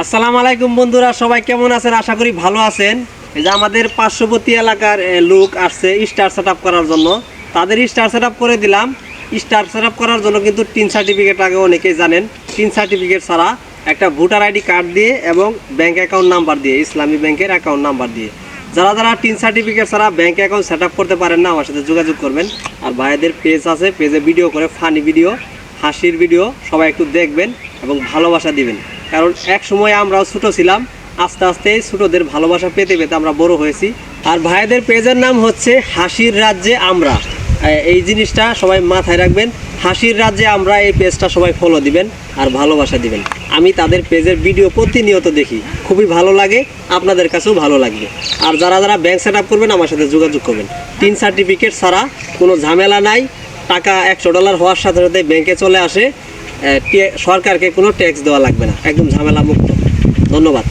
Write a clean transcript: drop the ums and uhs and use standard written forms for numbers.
আসসালামু আলাইকুম বন্ধুরা, সবাই কেমন আছেন? আশা করি ভালো আছেন। এই যে আমাদের পার্শ্ববর্তী এলাকার লোক আসছে স্টার সেটআপ করার জন্য, তাদের স্টার সেটআপ করে দিলাম। স্টার সেটআপ করার জন্য কিন্তু টিন সার্টিফিকেট আগে অনেকেই জানেন। টিন সার্টিফিকেট ছাড়া একটা ভোটার আইডি কার্ড দিয়ে এবং ব্যাঙ্ক অ্যাকাউন্ট নাম্বার দিয়ে, ইসলামী ব্যাংকের অ্যাকাউন্ট নাম্বার দিয়ে, যারা টিন সার্টিফিকেট ছাড়া ব্যাঙ্ক অ্যাকাউন্ট সেট করতে পারেন না, আমার সাথে যোগাযোগ করবেন। আর ভাইদের পেজ আছে, পেজে ভিডিও করে, ফানি ভিডিও, হাসির ভিডিও, সবাই একটু দেখবেন এবং ভালোবাসা দিবেন। কারণ এক সময় আমরাও ছোটো ছিলাম, আস্তে আস্তে ছোটোদের ভালোবাসা পেতে পেতে আমরা বড় হয়েছি। আর ভাইদের পেজের নাম হচ্ছে হাসির রাজ্যে আমরা। এই জিনিসটা সবাই মাথায় রাখবেন, হাসির রাজ্যে আমরা। এই পেজটা সবাই ফলো দিবেন আর ভালোবাসা দিবেন। আমি তাদের পেজের ভিডিও প্রতিনিয়ত দেখি, খুবই ভালো লাগে, আপনাদের কাছেও ভালো লাগবে। আর যারা ব্যাংক সেট আপ করবেন আমার সাথে যোগাযোগ করবেন। টিন সার্টিফিকেট ছাড়া কোনো ঝামেলা নাই। টাকা $100 হওয়ার সাথে সাথে ব্যাংকে চলে আসে। সরকারকে কোনো ট্যাক্স দেওয়া লাগবে না, একদম ঝামেলা মুক্ত। ধন্যবাদ।